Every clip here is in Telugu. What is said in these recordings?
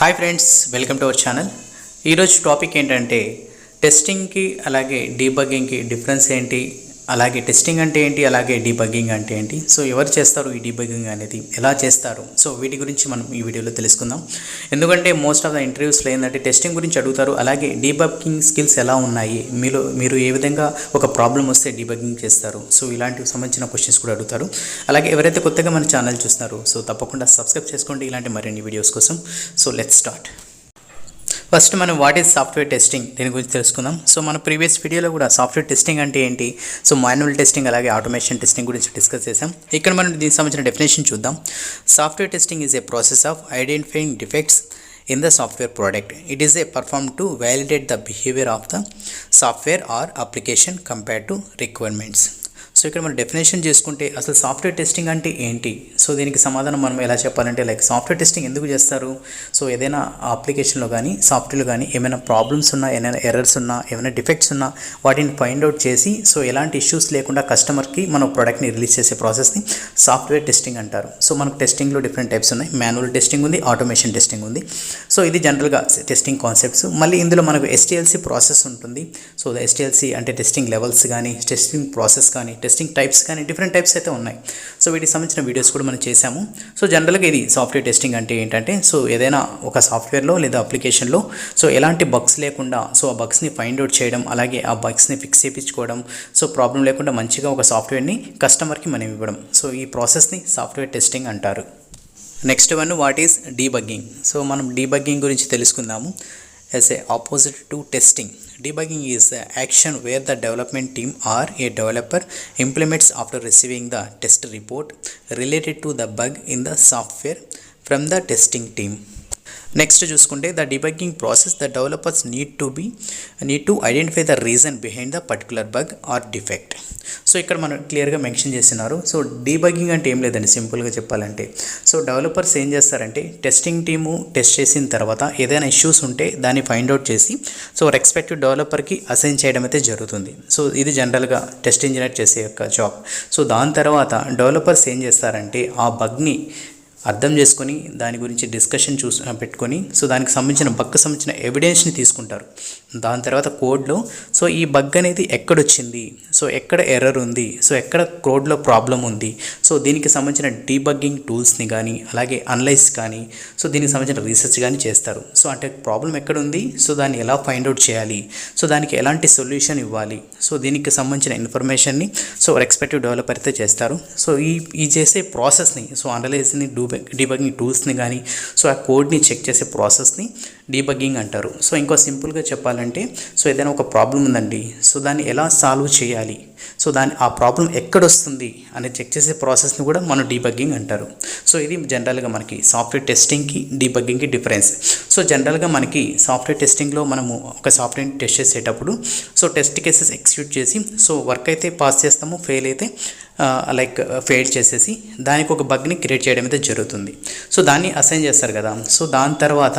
Hi friends, welcome to our channel. ఈరోజు టాపిక్ ఏంటంటే టెస్టింగ్కి అలాగే డీబగ్గింగ్కి డిఫరెన్స్ ఏంటి, అలాగే టెస్టింగ్ అంటే ఏంటి, అలాగే డీబగ్గింగ్ అంటే ఏంటి, సో ఎవరు చేస్తారు ఈ డీబగ్గింగ్ అనేది, ఎలా చేస్తారు, సో వీటి గురించి మనం ఈ వీడియోలో తెలుసుకుందాం. ఎందుకంటే మోస్ట్ ఆఫ్ ద ఇంటర్వ్యూస్లో ఏంటంటే టెస్టింగ్ గురించి అడుగుతారు, అలాగే డీబగ్గింగ్ స్కిల్స్ ఎలా ఉన్నాయి, మీరు ఏ విధంగా ఒక ప్రాబ్లం వస్తే డీబగ్గింగ్ చేస్తారు, సో ఇలాంటివి సంబంధించిన క్వశ్చన్స్ కూడా అడుగుతారు. అలాగే ఎవరైతే కొత్తగా మన ఛానల్ చూస్తున్నారో సో తప్పకుండా సబ్స్క్రైబ్ చేసుకోండి ఇలాంటి మరిన్ని వీడియోస్ కోసం. So let's start. ఫస్ట్ మనం వాట్ ఈజ్ సాఫ్ట్వేర్ టెస్టింగ్ దీని గురించి తెలుసుకుందాం. సో మన ప్రీవియస్ వీడియోలో కూడా సాఫ్ట్వేర్ టెస్టింగ్ అంటే ఏంటి, సో మాన్యువల్ టెస్టింగ్ అలాగే ఆటోమేషన్ టెస్టింగ్ గురించి డిస్కస్ చేసాం. ఇక్కడ మనం దీనికి సంబంధించిన డెఫినేషన్ చూద్దాం. Software testing is a process of identifying defects in the software product. It is a performed to validate the behavior of the software or application compared to requirements. So ఇక్కడ మనం డెఫినేషన్ చేసుకుంటే అసలు సాఫ్ట్వేర్ టెస్టింగ్ అంటే ఏంటి, సో దీనికి సమాధానం మనం ఎలా చెప్పాలంటే లైక్ సాఫ్ట్వేర్ టెస్టింగ్ ఎందుకు చేస్తారు, సో ఏదైనా అప్లికేషన్లో కానీ సాఫ్ట్వేర్లో కానీ ఏమైనా ప్రాబ్లమ్స్ ఉన్నా, ఏమైనా ఎర్రర్స్ ఉన్నా, ఏమైనా డిఫెక్ట్స్ ఉన్నా వాటిని ఫైండ్ అవుట్ చేసి సో ఎలాంటి ఇష్యూస్ లేకుండా కస్టమర్కి మన ప్రోడక్ట్ని రిలీజ్ చేసే ప్రాసెస్ని సాఫ్ట్వేర్ టెస్టింగ్ అంటారు. సో మనకు టెస్టింగ్లో డిఫరెంట్ టైప్స్ ఉన్నాయి. మాన్యువల్ టెస్టింగ్ ఉంది, ఆటోమేషన్ టెస్టింగ్ ఉంది. సో ఇది జనరల్గా టెస్టింగ్ కాన్సెప్ట్స్. మళ్ళీ ఇందులో మనకు ఎస్టిఎల్సి ప్రాసెస్ ఉంటుంది. సో ఎస్టిఎల్సి అంటే టెస్టింగ్ లెవెల్స్ కానీ, టెస్టింగ్ ప్రాసెస్ కానీ, టెస్టింగ్ టైప్స్ కానీ డిఫరెంట్ టైప్స్ అయితే ఉన్నాయి. సో వీటికి సంబంధించిన వీడియోస్ కూడా మనం చేసాము. సో జనరల్గా ఇది సాఫ్ట్వేర్ టెస్టింగ్ అంటే ఏంటంటే సో ఏదైనా ఒక సాఫ్ట్వేర్లో లేదా అప్లికేషన్లో సో ఎలాంటి బగ్స్ లేకుండా సో ఆ బగ్స్ని ఫైండ్ అవుట్ చేయడం, అలాగే ఆ బగ్స్ని ఫిక్స్ చేయించుకోవడం, సో ప్రాబ్లం లేకుండా మంచిగా ఒక సాఫ్ట్వేర్ని కస్టమర్కి మనం ఇవ్వడం, సో ఈ ప్రాసెస్ని సాఫ్ట్వేర్ టెస్టింగ్ అంటారు. Next one what is debugging. So మనం డీబగ్గింగ్ గురించి తెలుసుకుందాము. As a opposite to testing, debugging is the action where the development team or a developer implements after receiving the test report related to the bug in the software from the testing team. Next చూసుకుంటే the debugging process the developers need to identify the reason behind the particular bug or defect. So ఇక్కడ మనం క్లియర్గా మెన్షన్ చేస్తున్నారు. సో డీబగ్గింగ్ అంటే ఏం లేదండి, సింపుల్గా చెప్పాలంటే సో డెవలపర్స్ ఏం చేస్తారంటే టెస్టింగ్ టీము టెస్ట్ చేసిన తర్వాత ఏదైనా ఇష్యూస్ ఉంటే దాన్ని ఫైండ్ అవుట్ చేసి సో రెస్పెక్టివ్ డెవలపర్కి అసైన్ చేయడం అయితే జరుగుతుంది. సో ఇది జనరల్గా టెస్ట్ ఇంజనీర్ చేసే యొక్క జాబ్. సో దాని తర్వాత డెవలపర్స్ ఏం చేస్తారంటే ఆ బగ్ని అర్థం చేసుకొని దాని గురించి డిస్కషన్ పెట్టుకొని సో దానికి సంబంధించిన బగ్కి సంబంధించిన ఎవిడెన్స్ని తీసుకుంటారు. దాని తర్వాత కోడ్లో సో ఈ బగ్ అనేది ఎక్కడొచ్చింది, సో ఎక్కడ ఎర్రర్ ఉంది, సో ఎక్కడ కోడ్లో ప్రాబ్లం ఉంది, సో దీనికి సంబంధించిన డీబగ్గింగ్ టూల్స్ని కానీ అలాగే అనలైజ్ కానీ సో దీనికి సంబంధించిన రీసెర్చ్ కానీ చేస్తారు. సో అంటే ప్రాబ్లం ఎక్కడ ఉంది, సో దాన్ని ఎలా ఫైండ్ అవుట్ చేయాలి, సో దానికి ఎలాంటి సొల్యూషన్ ఇవ్వాలి, సో దీనికి సంబంధించిన ఇన్ఫర్మేషన్ని సో రెస్పెక్టివ్ డెవలపర్ అయితే చేస్తారు. సో ఈ చేసే ప్రాసెస్ని సో అనలైజ్ని డీబగ్గింగ్ టూల్స్ని కానీ సో ఆ కోడ్ని చెక్ చేసే ప్రాసెస్ని డీబగ్గింగ్ అంటారు. సో ఇంకో సింపుల్గా చెప్పాలంటే సో ఏదైనా ఒక ప్రాబ్లం ఉందండి, సో దాన్ని ఎలా సాల్వ్ చేయాలి, సో ఆ ప్రాబ్లం ఎక్కడొస్తుంది అనేది చెక్ చేసే ప్రాసెస్ని కూడా మనం డీబగ్గింగ్ అంటారు. సో ఇది జనరల్గా మనకి సాఫ్ట్వేర్ టెస్టింగ్కి డీబగ్గింగ్కి డిఫరెన్స్. సో జనరల్గా మనకి సాఫ్ట్వేర్ టెస్టింగ్లో మనము ఒక సాఫ్ట్వేర్ని టెస్ట్ చేసేటప్పుడు సో టెస్ట్ కేసెస్ ఎగ్జిక్యూట్ చేసి సో వర్క్ అయితే పాస్ చేస్తాము, ఫెయిల్ అయితే ఫెయిల్ చేసేసి దానికి ఒక బగ్ని క్రియేట్ చేయడం అయితే జరుగుతుంది. సో దాన్ని అసైన్ చేస్తారు కదా. సో దాని తర్వాత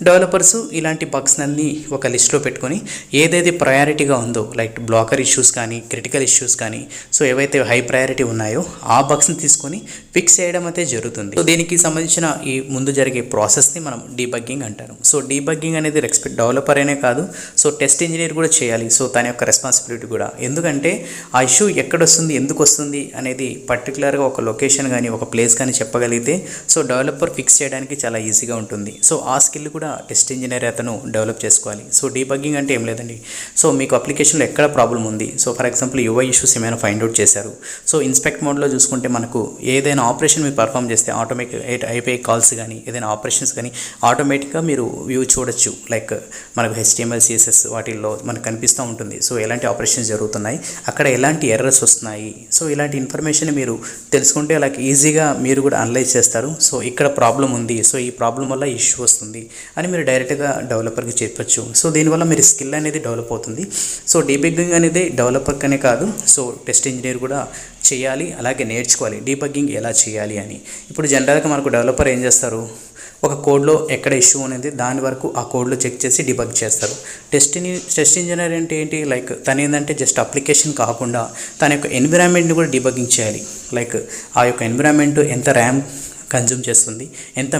డెవలపర్స్ ఇలాంటి బగ్స్ అన్ని ఒక లిస్ట్లో పెట్టుకొని ఏదైతే ప్రయారిటీగా ఉందో లైక్ బ్లాకర్ ఇష్యూస్ కానీ, క్రిటికల్ ఇష్యూస్ కానీ, సో ఏవైతే హై ప్రయారిటీ ఉన్నాయో ఆ బగ్స్ని తీసుకొని ఫిక్స్ చేయడం అయితే జరుగుతుంది. సో దీనికి సంబంధించిన ఈ ముందు జరిగే ప్రాసెస్ని మనం డీబగ్గింగ్ అంటారు. సో డీబగ్గింగ్ అనేది డెవలపర్ అనే కాదు, సో టెస్ట్ ఇంజనీర్ కూడా చేయాలి. సో తన యొక్క రెస్పాన్సిబిలిటీ కూడా, ఎందుకంటే ఆ ఇష్యూ ఎక్కడొస్తుంది, ఎందుకు వస్తుంది అనేది పర్టికులర్గా ఒక లొకేషన్ కానీ ఒక ప్లేస్ కానీ చెప్పగలిగితే సో డెవలపర్ ఫిక్స్ చేయడానికి చాలా ఈజీగా ఉంటుంది. సో ఆ స్కిల్ కూడా టెస్ట్ ఇంజనీర్ అతను డెవలప్ చేసుకోవాలి. సో డీబగ్గింగ్ అంటే ఏం లేదండి, సో మీకు అప్లికేషన్లో ఎక్కడ ప్రాబ్లం ఉంది, so for example UI issues ఏమైనా ఫైండ్ అవుట్ చేశారు. సో ఇన్స్పెక్ట్ మోడ్లో చూసుకుంటే మనకు ఏదైనా ఆపరేషన్ మీరు పర్ఫామ్ చేస్తే ఆటోమేటిక్ ఐపీఐ కాల్స్ కానీ ఏదైనా ఆపరేషన్స్ కానీ ఆటోమేటిక్గా మీరు వ్యూ చూడొచ్చు. లైక్ మనకు HTML CSS వాటిల్లో మనకు కనిపిస్తూ ఉంటుంది. సో ఎలాంటి ఆపరేషన్స్ జరుగుతున్నాయి, అక్కడ ఎలాంటి ఎర్రర్స్ వస్తున్నాయి, సో ఇలాంటి ఇన్ఫర్మేషన్ మీరు తెలుసుకుంటే లైక్ ఈజీగా మీరు కూడా అనలైజ్ చేస్తారు. సో ఇక్కడ ప్రాబ్లం ఉంది, సో ఈ ప్రాబ్లం వల్ల ఇష్యూ వస్తుంది అని మీరు డైరెక్ట్గా డెవలపర్కి చెప్పొచ్చు. సో దీనివల్ల మీరు స్కిల్ అనేది డెవలప్ అవుతుంది. సో డీబగ్గింగ్ అనేది డెవలపర్కనే కాదు, సో టెస్ట్ ఇంజనీర్ కూడా చేయాలి, అలాగే నేర్చుకోవాలి డీబగ్గింగ్ ఎలా చేయాలి అని. ఇప్పుడు జనరల్గా మనకు డెవలపర్ ఏం చేస్తారు, ఒక కోడ్లో ఎక్కడ ఇష్యూ అనేది దాని వరకు ఆ కోడ్లో చెక్ చేసి డిబగ్ చేస్తారు. టెస్ట్ ఇంజనీర్ అంటే ఏంటి, లైక్ తను ఏంటంటే జస్ట్ అప్లికేషన్ కాకుండా తన యొక్క ఎన్విరాన్మెంట్ని కూడా డిబగ్గింగ్ చేయాలి. లైక్ ఆ యొక్క ఎన్విరాన్మెంట్ ఎంత ర్యామ్ కన్జ్యూమ్ చేస్తుంది, ఎంత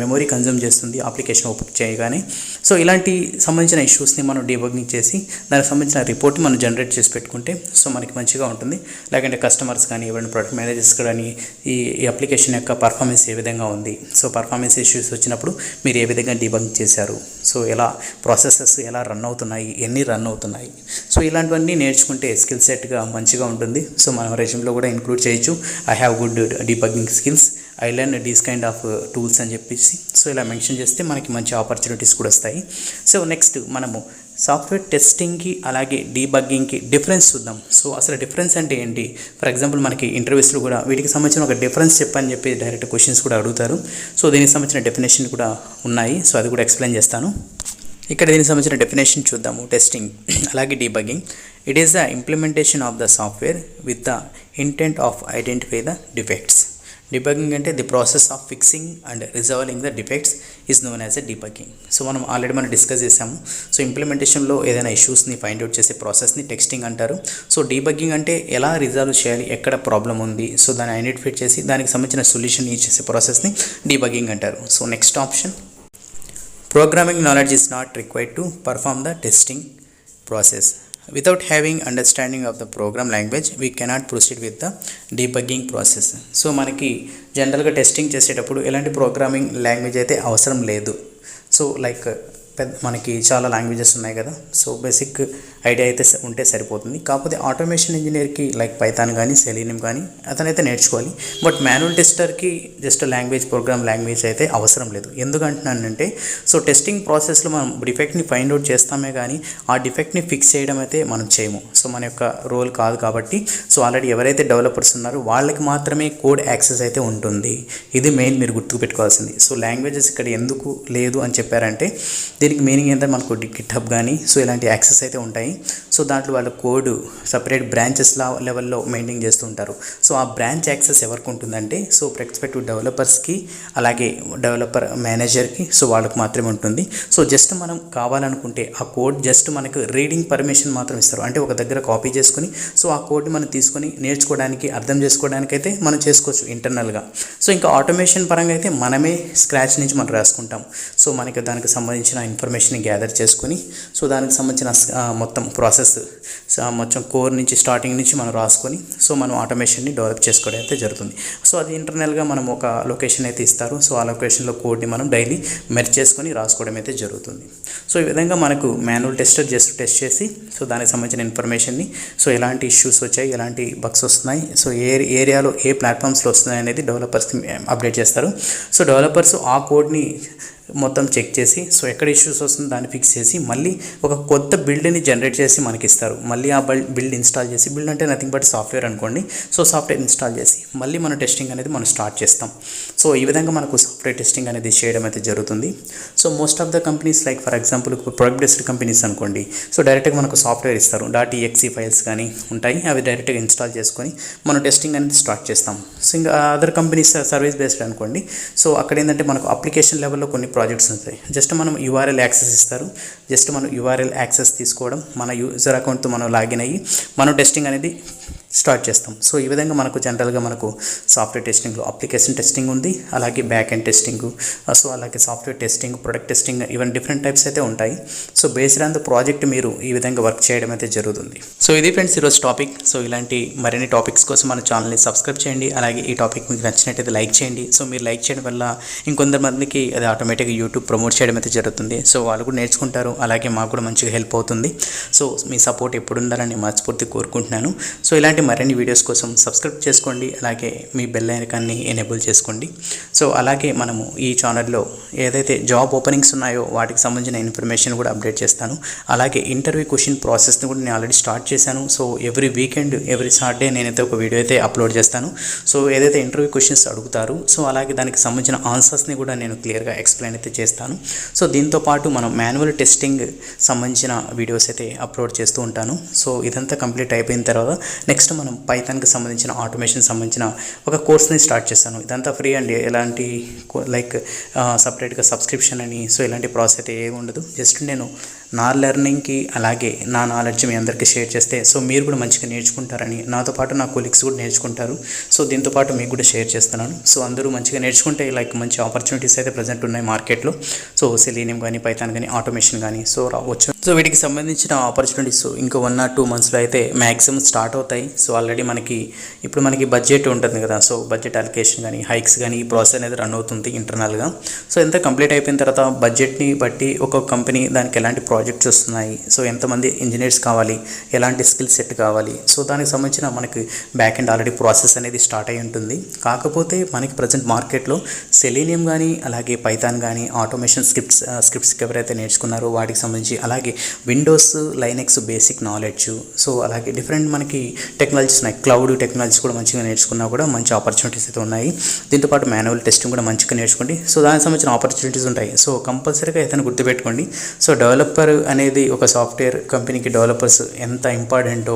మెమొరీ కన్జ్యూమ్ చేస్తుంది అప్లికేషన్ ఓపెన్ చేయగానే. సో ఇలాంటి సంబంధించిన ఇష్యూస్ని మనం డీబగ్గింగ్ చేసి దానికి సంబంధించిన రిపోర్ట్ మనం జనరేట్ చేసి పెట్టుకుంటే సో మనకి మంచిగా ఉంటుంది. లేకంటే కస్టమర్స్ కానీ ఎవరైనా ప్రొడక్ట్ మేనేజర్స్ కానీ ఈ అప్లికేషన్ యొక్క పర్ఫార్మెన్స్ ఏ విధంగా ఉంది, సో పర్ఫార్మెన్స్ ఇష్యూస్ వచ్చినప్పుడు మీరు ఏ విధంగా డీబగ్గింగ్ చేశారు, సో ఎలా ప్రాసెసెస్ ఎలా రన్ అవుతున్నాయి, ఎన్ని రన్ అవుతున్నాయి, సో ఇలాంటివన్నీ నేర్చుకుంటే స్కిల్ సెట్గా మంచిగా ఉంటుంది. సో మనం రెజ్యూమ్లో కూడా ఇంక్లూడ్ చేయొచ్చు, I have good debugging skills, I learn these kind of tools అని చెప్పేసి సో ఇలా మెన్షన్ చేస్తే మనకి మంచి ఆపర్చునిటీస్ కూడా వస్తాయి. సో నెక్స్ట్ మనము సాఫ్ట్వేర్ టెస్టింగ్కి అలాగే డీబగ్గింగ్కి డిఫరెన్స్ చూద్దాం. సో అసలు డిఫరెన్స్ అంటే ఏంటి? ఫర్ ఎగ్జాంపుల్ మనకి ఇంటర్వ్యూస్లో కూడా వీటికి సంబంధించిన ఒక డిఫరెన్స్ చెప్పని చెప్పి డైరెక్ట్ క్వశ్చన్స్ కూడా అడుగుతారు. సో దీనికి సంబంధించిన డెఫినేషన్ కూడా ఉన్నాయి, సో అది కూడా ఎక్స్ప్లెయిన్ చేస్తాను. ఇక్కడ దీనికి సంబంధించిన డెఫినేషన్ చూద్దాము. టెస్టింగ్ అలాగే debugging, it is the implementation of the software with the intent of identify the defects. Debugging అంటే the process of fixing and resolving the defects is known as a debugging. So మనం డిస్కస్ చేసాము. సో ఇంప్లిమెంటేషన్లో ఏదైనా ఇష్యూస్ని ఫైండ్ అవుట్ చేసే ప్రాసెస్ని టెస్టింగ్ అంటారు. సో డీబగ్గింగ్ అంటే ఎలా రిజాల్వ్ చేయాలి, ఎక్కడ ప్రాబ్లం ఉంది, సో దాన్ని ఐడెంటిఫై చేసి దానికి సంబంధించిన సొల్యూషన్ చేసే ప్రాసెస్ని డీబగ్గింగ్ అంటారు. So next option, programming knowledge is not required to perform the testing process. Without having understanding of the program language, we cannot proceed with the debugging process. So మనకి జనరల్గా టెస్టింగ్ చేసేటప్పుడు ఎలాంటి ప్రోగ్రామింగ్ లాంగ్వేజ్ అయితే అవసరం లేదు. సో లైక్ మనకి చాలా లాంగ్వేజెస్ ఉన్నాయి కదా, సో బేసిక్ ఐడియా అయితే ఉంటే సరిపోతుంది. కాకపోతే ఆటోమేషన్ ఇంజనీర్కి లైక్ పైథాన్ కానీ సెలీనియం కానీ అతనైతే నేర్చుకోవాలి. బట్ మాన్యువల్ టెస్టర్కి జస్ట్ లాంగ్వేజ్ ప్రోగ్రామ్ లాంగ్వేజ్ అయితే అవసరం లేదు. ఎందుకంటున్నానంటే సో టెస్టింగ్ ప్రాసెస్లో మనం డిఫెక్ట్ని ఫైండ్ అవుట్ చేస్తామే కానీ ఆ డిఫెక్ట్ని ఫిక్స్ చేయడం అయితే మనం చేయము. సో మన యొక్క రోల్ కాదు కాబట్టి సో ఆల్రెడీ ఎవరైతే డెవలపర్స్ ఉన్నారో వాళ్ళకి మాత్రమే కోడ్ యాక్సెస్ అయితే ఉంటుంది. ఇది మెయిన్ మీరు గుర్తుపెట్టుకోవాల్సింది. సో లాంగ్వేజెస్ ఇక్కడ ఎందుకు లేదు అని చెప్పారంటే దీనికి మీనింగ్ ఏంటంటే మనకు గిట్హబ్ కానీ సో ఇలాంటి యాక్సెస్ అయితే ఉంటాయి. సో దాంట్లో వాళ్ళ కోడ్ సపరేట్ బ్రాంచెస్ లెవెల్లో మెయింటైన్ చేస్తూ ఉంటారు. సో ఆ బ్రాంచ్ యాక్సెస్ ఎవరికి ఉంటుందంటే సో రెస్పెక్టివ్ డెవలపర్స్కి అలాగే డెవలపర్ మేనేజర్కి సో వాళ్ళకి మాత్రమే ఉంటుంది. సో జస్ట్ మనం కావాలనుకుంటే ఆ కోడ్ జస్ట్ మనకు రీడింగ్ పర్మిషన్ మాత్రం ఇస్తారు. అంటే ఒక దగ్గర కాపీ చేసుకుని సో ఆ కోడ్ని మనం తీసుకొని నేర్చుకోవడానికి అర్థం చేసుకోవడానికి అయితే మనం చేసుకోవచ్చు ఇంటర్నల్గా. సో ఇంకా ఆటోమేషన్ పరంగా అయితే మనమే స్క్రాచ్ నుంచి మనం రాసుకుంటాం. సో మనకి దానికి సంబంధించిన ఇన్ఫర్మేషన్ గ్యాదర్ చేసుకుని సో దానికి సంబంధించిన మొత్తం ప్రాసెస్ మొత్తం కోర్ నుంచి స్టార్టింగ్ నుంచి మనం రాసుకొని సో మనం ఆటోమేషన్ని డెవలప్ చేసుకోవడం అయితే జరుగుతుంది. సో అది ఇంటర్నల్గా మనం ఒక లొకేషన్ అయితే ఇస్తారు. సో ఆ లొకేషన్లో కోడ్ని మనం డైలీ మెర్జ్ చేసుకొని రాసుకోవడం అయితే జరుగుతుంది. సో ఈ విధంగా మనకు మాన్యువల్ టెస్టర్ జస్ట్ టెస్ట్ చేసి సో దానికి సంబంధించిన ఇన్ఫర్మేషన్ని సో ఎలాంటి ఇష్యూస్ వచ్చాయి, ఎలాంటి బగ్స్ వస్తున్నాయి, సో ఏ ఏరియాలో ఏ ప్లాట్ఫామ్స్లో వస్తున్నాయి అనేది డెవలపర్స్కి అప్డేట్ చేస్తారు. సో డెవలపర్స్ ఆ కోడ్ని మొత్తం చెక్ చేసి సో ఎక్కడ ఇష్యూస్ వస్తుందో దాన్ని ఫిక్స్ చేసి మళ్ళీ ఒక కొత్త బిల్డ్ని జనరేట్ చేసి మనకి ఇస్తారు. మళ్ళీ ఆ బిల్డ్ ఇన్స్టాల్ చేసి, బిల్డ్ అంటే నథింగ్ బట్ సాఫ్ట్వేర్ అనుకోండి. సో సాఫ్ట్వేర్ ఇన్స్టాల్ చేసి మళ్ళీ మన టెస్టింగ్ అనేది మనం స్టార్ట్ చేస్తాం. సో ఈ విధంగా మనకు సాఫ్ట్వేర్ టెస్టింగ్ అనేది చేయడం అయితే జరుగుతుంది. So most of the companies like for example product based companies అనుకోండి. సో డైరెక్ట్గా మనకు సాఫ్ట్వేర్ ఇస్తారు, .exe ఫైల్స్ కానీ ఉంటాయి, అవి డైరెక్ట్గా ఇన్స్టాల్ చేసుకొని మనం టెస్టింగ్ అనేది స్టార్ట్ చేస్తాం. సో ఇంకా అదర్ కంపెనీస్ సర్వీస్ బేస్డ్ అనుకోండి. సో అక్కడ ఏంటంటే మనకు అప్లికేషన్ లెవెల్లో కొన్ని ప్రాజెక్ట్స్ ఉంటాయి. జస్ట్ మనం URL యాక్సెస్ ఇస్తారు, జస్ట్ మనం URL యాక్సెస్ తీసుకోవడం, మన యూజర్ అకౌంట్తో మనం లాగిన్ అయ్యి మనం టెస్టింగ్ అనేది స్టార్ట్ చేస్తాం. సో ఈ విధంగా మనకు జనరల్గా మనకు సాఫ్ట్వేర్ టెస్టింగ్లో అప్లికేషన్ టెస్టింగ్ ఉంది, అలాగే బ్యాక్ ఎండ్ టెస్టింగ్, సో అలాగే software testing, product testing, even different types అయితే ఉంటాయి. So based on the project మీరు ఈ విధంగా వర్క్ చేయడం అయితే జరుగుతుంది. సో ఇది ఫ్రెండ్స్ ఈరోజు టాపిక్. సో ఇలాంటి మరిన్ని టాపిక్స్ కోసం మన ఛానల్ని సబ్స్క్రైబ్ చేయండి. అలాగే ఈ టాపిక్ మీకు నచ్చినట్టయితే లైక్ చేయండి. సో మీరు లైక్ చేయడం వల్ల ఇంకొంతమందికి అది ఆటోమేటిక్గా యూట్యూబ్ ప్రమోట్ చేయడం అయితే జరుగుతుంది. సో వాళ్ళు కూడా నేర్చుకుంటారు, అలాగే మాకు కూడా మంచిగా హెల్ప్ అవుతుంది. సో మీ సపోర్ట్ ఎప్పుడు ఉండాలని మనస్ఫూర్తి కోరుకుంటున్నాను. సో ఇలాంటి మరిన్ని వీడియోస్ కోసం సబ్స్క్రైబ్ చేసుకోండి, అలాగే మీ బెల్ ఐకాన్ని ఎనేబుల్ చేసుకోండి. సో అలాగే మనము ఈ ఛానల్లో ఏదైతే జాబ్ ఓపెనింగ్స్ ఉన్నాయో వాటికి సంబంధించిన ఇన్ఫర్మేషన్ కూడా అప్డేట్ చేస్తాను. అలాగే ఇంటర్వ్యూ క్వశ్చన్ ప్రాసెస్ని కూడా నేను ఆల్రెడీ స్టార్ట్ చేశాను. So every weekend every Saturday నేనైతే ఒక వీడియో అయితే అప్లోడ్ చేస్తాను. సో ఏదైతే ఇంటర్వ్యూ క్వశ్చన్స్ అడుగుతారు సో అలాగే దానికి సంబంధించిన ఆన్సర్స్ని కూడా నేను క్లియర్గా ఎక్స్ప్లెయిన్ అయితే చేస్తాను. సో దీంతోపాటు మనం మాన్యువల్ టెస్టింగ్ సంబంధించిన వీడియోస్ అయితే అప్లోడ్ చేస్తూ ఉంటాను. సో ఇదంతా కంప్లీట్ అయిపోయిన తర్వాత నెక్స్ట్ మనం పైథాన్కి సంబంధించిన ఆటోమేషన్ సంబంధించిన ఒక కోర్స్ని స్టార్ట్ చేస్తాను. ఇదంతా ఫ్రీ అండి, ఎలాంటి లైక్ సపరేట్గా సబ్స్క్రిప్షన్ అని సో ఇలాంటి ప్రాసెస్ అయితే ఏమి ఉండదు. జస్ట్ నేను నా లెర్నింగ్కి అలాగే నా నాలెడ్జ్ మీ అందరికీ షేర్ చేస్తే సో మీరు కూడా మంచిగా నేర్చుకుంటారని, నాతో పాటు నా కొలీగ్స్ కూడా నేర్చుకుంటారు. సో దీంతో పాటు మీకు కూడా షేర్ చేస్తున్నాను. సో అందరూ మంచిగా నేర్చుకుంటే లైక్ మంచి ఆపర్చునిటీస్ అయితే ప్రజెంట్ ఉన్నాయి మార్కెట్లో. సో సెలీనియం కానీ, పైథాన్ కానీ, ఆటోమేషన్ కానీ సో రావచ్చు. సో వీటికి సంబంధించిన ఆపర్చునిటీస్ ఇంకా 1 or 2 monthsలో అయితే మ్యాక్సిమం స్టార్ట్ అవుతాయి. సో ఆల్రెడీ ఇప్పుడు మనకి బడ్జెట్ ఉంటుంది కదా, సో బడ్జెట్ అలొకేషన్ కానీ, హైక్స్ కానీ ఈ ప్రాసెస్ అనేది రన్ అవుతుంది ఇంటర్నల్గా. సో ఎంత కంప్లీట్ అయిపోయిన తర్వాత బడ్జెట్ని బట్టి ఒక్కొక్క కంపెనీ దానికి ఎలాంటి ప్రాజెక్ట్స్ వస్తున్నాయి, సో ఎంతమంది ఇంజనీర్స్ కావాలి, ఎలాంటి స్కిల్ సెట్ కావాలి, సో దానికి సంబంధించిన మనకి బ్యాక్ ఎండ్ ఆల్రెడీ ప్రాసెస్ అనేది స్టార్ట్ అయి ఉంటుంది. కాకపోతే మనకి ప్రజెంట్ మార్కెట్లో సెలీనియం కానీ, అలాగే పైథాన్ కానీ, ఆటోమేషన్ స్క్రిప్ట్స్కి ఎవరైతే నేర్చుకున్నారో వాటికి సంబంధించి, అలాగే Windows, Linux basic knowledge, so అలాగే డిఫరెంట్ మనకి టెక్నాలజీస్ ఉన్నాయి. క్లౌడ్ టెక్నాలజీస్ కూడా మంచిగా నేర్చుకున్నా కూడా మంచి ఆపర్చునిటీస్ అయితే ఉన్నాయి. దీంతోపాటు మాన్యువల్ టెస్టింగ్ కూడా మంచిగా నేర్చుకోండి. సో దానికి సంబంధించిన ఆపర్చునిటీస్ ఉంటాయి. సో కంపల్సరీగా అయితే గుర్తుపెట్టుకోండి. సో డెవలపర్ అనేది ఒక సాఫ్ట్వేర్ కంపెనీకి డెవలపర్స్ ఎంత ఇంపార్టెంటో,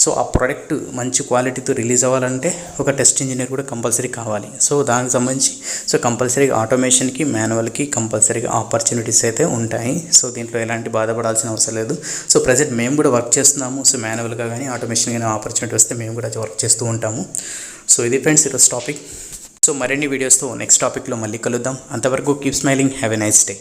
సో ఆ ప్రోడక్ట్ మంచి క్వాలిటీతో రిలీజ్ అవ్వాలంటే ఒక టెస్ట్ ఇంజనీర్ కూడా కంపల్సరీ కావాలి. సో దానికి సంబంధించి సో కంపల్సరీగా ఆటోమేషన్కి, మాన్యువల్కి కంపల్సరీగా ఆపర్చునిటీస్ అయితే ఉంటాయి. సో దీంట్లో ఎలాంటి బాధపడాల్సిన అవసరం లేదు. సో ప్రజెంట్ మేము కూడా వర్క్ చేస్తున్నాము. సో మాన్యువల్గా కానీ, ఆటోమేషన్ కానీ ఆపర్చునిటీ వస్తే మేము కూడా వర్క్ చేస్తూ ఉంటాము. సో ఇది ఫ్రెండ్స్ ఈరోజు టాపిక్. సో మరిన్ని వీడియోస్తో నెక్స్ట్ టాపిక్లో మళ్ళీ కలుద్దాం. అంతవరకు keep smiling, have a nice day.